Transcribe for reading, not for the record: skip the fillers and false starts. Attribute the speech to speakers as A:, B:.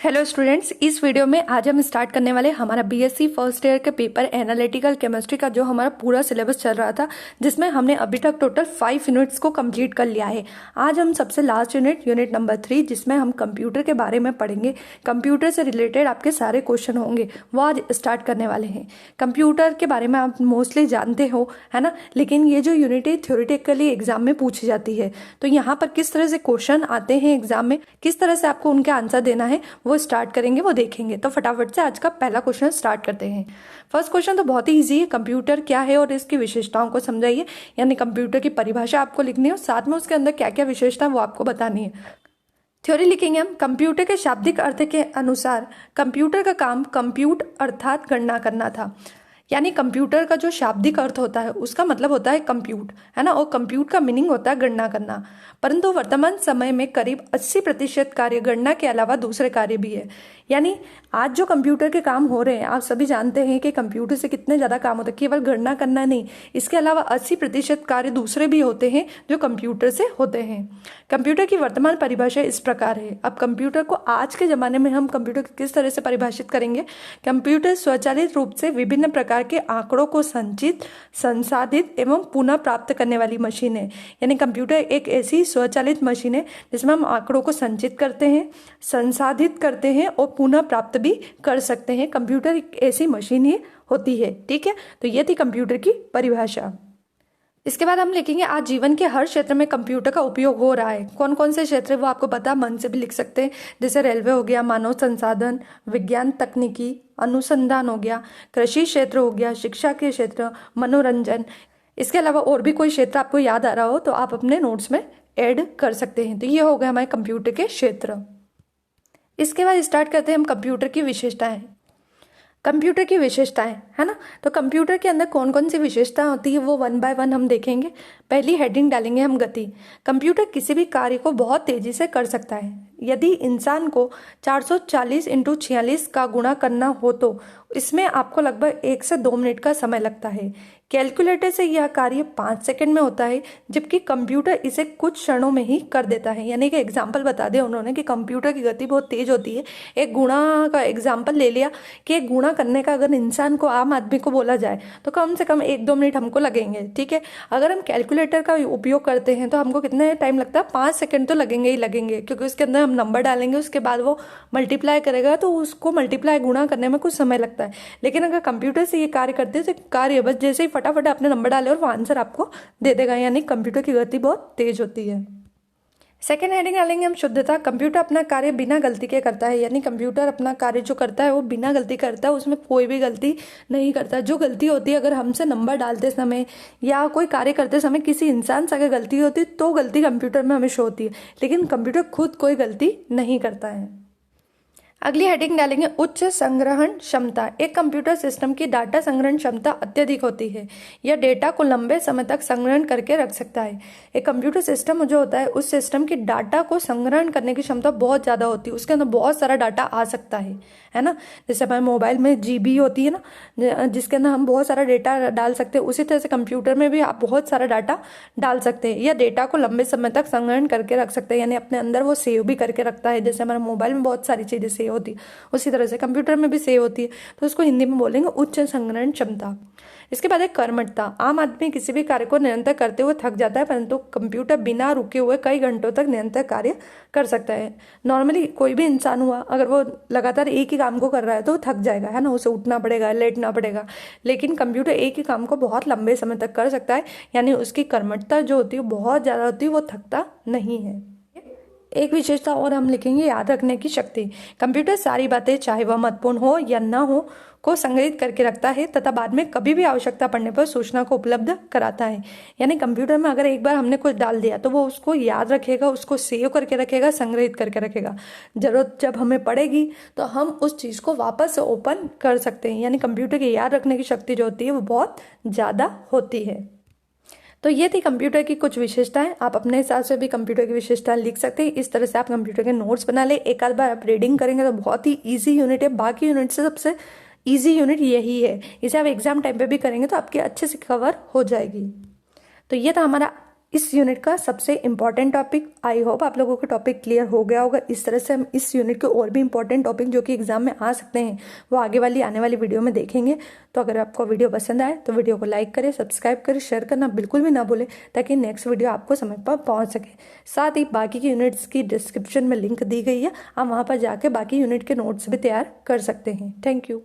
A: Hello students, इस video में आज हम स्टार्ट करने वाले हमारा बीएससी फर्स्ट ईयर के पेपर एनालिटिकल केमिस्ट्री का जो हमारा पूरा सिलेबस चल रहा था, जिसमें हमने अभी तक टोटल 5 यूनिट्स को कंप्लीट कर लिया है। आज हम सबसे लास्ट यूनिट नंबर 3, जिसमें हम कंप्यूटर के बारे में पढ़ेंगे। कंप्यूटर से रिलेटेड आपके सारे क्वेश्चन होंगे, वो आज स्टार्ट करने वाले हैं। कंप्यूटर के बारे में आप मोस्टली जानते हो, है ना, लेकिन ये जो यूनिट है थ्योरेटिकली एग्जाम में पूछी जाती है। तो यहाँ पर किस तरह से क्वेश्चन आते हैं एग्जाम में, किस तरह से आपको उनके आंसर देना है, वो स्टार्ट करेंगे, वो देखेंगे। तो फटाफट से आज का पहला क्वेश्चन स्टार्ट करते हैं। फर्स्ट क्वेश्चन तो बहुत ही इजी है। कंप्यूटर क्या है और इसकी विशेषताओं को समझाइए, यानी कंप्यूटर की परिभाषा आपको लिखनी है और साथ में उसके अंदर क्या क्या विशेषता वो आपको बतानी है। थ्योरी लिखेंगे हम। कंप्यूटर के शाब्दिक अर्थ के अनुसार कंप्यूटर का काम कंप्यूट अर्थात गणना करना था। यानी कंप्यूटर का जो शाब्दिक अर्थ होता है उसका मतलब होता है कंप्यूट, है ना, और कंप्यूट का मीनिंग होता है गणना करना। परंतु वर्तमान समय में करीब 80% कार्य गणना के अलावा दूसरे कार्य भी है। यानी आज जो कंप्यूटर के काम हो रहे हैं, आप सभी जानते हैं कि कंप्यूटर से कितने ज़्यादा काम होता है। केवल गणना करना नहीं, इसके अलावा 80% कार्य दूसरे भी होते हैं जो कंप्यूटर से होते हैं। कंप्यूटर की वर्तमान परिभाषा इस प्रकार है। अब कंप्यूटर को आज के ज़माने में हम कंप्यूटर को किस तरह से परिभाषित करेंगे। कंप्यूटर स्वचालित रूप से विभिन्न प्रकार के आंकड़ों को संचित, संसाधित एवं पुनः प्राप्त करने वाली मशीन है। यानी कंप्यूटर एक ऐसी स्वचालित मशीन है जिसमें हम आंकड़ों को संचित करते हैं, संसाधित करते हैं और पुनः प्राप्त भी कर सकते हैं। कंप्यूटर एक ऐसी मशीन ही होती है। ठीक है, तो ये थी कंप्यूटर की परिभाषा। इसके बाद हम लिखेंगे आज जीवन के हर क्षेत्र में कंप्यूटर का उपयोग हो रहा है। कौन कौन से क्षेत्र है वो आपको पता, मन से भी लिख सकते हैं। जैसे रेलवे हो गया, मानव संसाधन, विज्ञान तकनीकी अनुसंधान हो गया, कृषि क्षेत्र हो गया, शिक्षा के क्षेत्र, मनोरंजन। इसके अलावा और भी कोई क्षेत्र आपको याद आ रहा हो तो आप अपने नोट्स में ऐड कर सकते हैं। तो ये हो गए हमारे कंप्यूटर के क्षेत्र। इसके बाद स्टार्ट करते हैं हम कंप्यूटर की विशेषताएं। कंप्यूटर की विशेषताएं, है ना, तो कंप्यूटर के अंदर कौन कौन सी विशेषताएं होती है वो 1 बाय 1 हम देखेंगे। पहली हेडिंग डालेंगे हम गति। कंप्यूटर किसी भी कार्य को बहुत तेजी से कर सकता है। यदि इंसान को 440 × 46 का गुणा करना हो तो इसमें आपको लगभग 1 से 2 मिनट का समय लगता है। कैलकुलेटर से यह कार्य 5 सेकंड में होता है, जबकि कंप्यूटर इसे कुछ क्षणों में ही कर देता है। यानी कि एग्जाम्पल बता दिया उन्होंने कि कंप्यूटर की गति बहुत तेज होती है। एक गुणा का एग्जाम्पल ले लिया कि एक गुणा करने का अगर इंसान को, आम आदमी को बोला जाए तो कम से कम 1-2 मिनट हमको लगेंगे। ठीक है, अगर हम कैलकुलेटर का उपयोग करते हैं तो हमको कितना टाइम लगता है, 5 सेकंड तो लगेंगे ही लगेंगे, क्योंकि उसके अंदर हम नंबर डालेंगे, उसके बाद वो मल्टीप्लाई करेगा, तो उसको मल्टीप्लाई गुणा करने में कुछ समय लगता है। लेकिन अगर कंप्यूटर से ये कार्य करते हैं तो कार्य बस जैसे ही फटाफट आपने नंबर डाले और वो आंसर आपको दे देगा। यानी कंप्यूटर की गति बहुत तेज होती है। सेकेंड हेडिंग डालेंगे हम शुद्धता। कंप्यूटर अपना कार्य बिना गलती के करता है। यानी कंप्यूटर अपना कार्य जो करता है वो बिना गलती करता है, उसमें कोई भी गलती नहीं करता। जो गलती होती है, अगर हमसे नंबर डालते समय या कोई कार्य करते समय किसी इंसान से अगर गलती होती है तो गलती कंप्यूटर में हमें शो होती है, लेकिन कंप्यूटर खुद कोई गलती नहीं करता है। अगली हेडिंग डालेंगे उच्च संग्रहण क्षमता। एक कंप्यूटर सिस्टम की डाटा संग्रहण क्षमता अत्यधिक होती है। यह डेटा को लंबे समय तक संग्रहण करके रख सकता है। एक कंप्यूटर सिस्टम जो होता है, उस सिस्टम की डाटा को संग्रहण करने की क्षमता बहुत ज़्यादा होती है। उसके अंदर बहुत सारा डाटा आ सकता है ना। जैसे हमारे मोबाइल में GB होती है ना, जिसके अंदर हम बहुत सारा डेटा डाल सकते हैं, उसी तरह से कंप्यूटर में भी आप बहुत सारा डाटा डाल सकते हैं। यह डेटा को लंबे समय तक संग्रहण करके रख सकते हैं, यानी अपने अंदर वो सेव भी करके रखता है। जैसे हमारे मोबाइल में बहुत सारी चीज़ें सेव होती है, उसी तरह से कंप्यूटर में भी सेव होती है। तो उसको हिंदी में बोलेंगे उच्च संग्रहण क्षमता। इसके बाद है कर्मठता। आम आदमी किसी भी कार्य को निरंतर करते हुए थक जाता है, परंतु कंप्यूटर बिना रुके हुए कई घंटों तक निरंतर कार्य कर सकता है। नॉर्मली कोई भी इंसान हुआ, अगर वो लगातार एक ही काम को कर रहा है तो वो थक जाएगा, है ना, उसे उठना पड़ेगा, लेटना पड़ेगा। लेकिन कंप्यूटर एक ही काम को बहुत लंबे समय तक कर सकता है, यानी उसकी कर्मठता जो होती है बहुत ज़्यादा होती है, वो थकता नहीं है। एक विशेषता और हम लिखेंगे याद रखने की शक्ति। कंप्यूटर सारी बातें, चाहे वह महत्वपूर्ण हो या ना हो, को संग्रहित करके रखता है तथा बाद में कभी भी आवश्यकता पड़ने पर सूचना को उपलब्ध कराता है। यानी कंप्यूटर में अगर एक बार हमने कुछ डाल दिया तो वो उसको याद रखेगा, उसको सेव करके रखेगा, संग्रहित करके रखेगा। जरूरत जब हमें पड़ेगी तो हम उस चीज़ को वापस से ओपन कर सकते हैं। यानी कंप्यूटर की याद रखने की शक्ति जो होती है वो बहुत ज़्यादा होती है। तो ये थी कंप्यूटर की कुछ विशेषताएं। आप अपने हिसाब से भी कंप्यूटर की विशेषताएं लिख सकते हैं। इस तरह से आप कंप्यूटर के नोट्स बना ले। एक आध बार आप रीडिंग करेंगे तो बहुत ही इजी यूनिट है। बाकी यूनिट से सबसे इजी यूनिट यही है। इसे आप एग्जाम टाइम पे भी करेंगे तो आपके अच्छे से कवर हो जाएगी। तो ये था हमारा इस यूनिट का सबसे इंपॉर्टेंट टॉपिक। आई होप आप लोगों को टॉपिक क्लियर हो गया होगा। इस तरह से हम इस यूनिट के और भी इंपॉर्टेंट टॉपिक जो कि एग्जाम में आ सकते हैं वो आने वाली वीडियो में देखेंगे। तो अगर आपको वीडियो पसंद आए तो वीडियो को लाइक करें, सब्सक्राइब करें, शेयर करना बिल्कुल भी ना भूलें ताकि नेक्स्ट वीडियो आपको समय पर पहुंच सके। साथ ही बाकी की यूनिट्स की डिस्क्रिप्शन में लिंक दी गई है, आप वहां पर जाकर बाकी यूनिट के नोट्स भी तैयार कर सकते हैं। Thank you.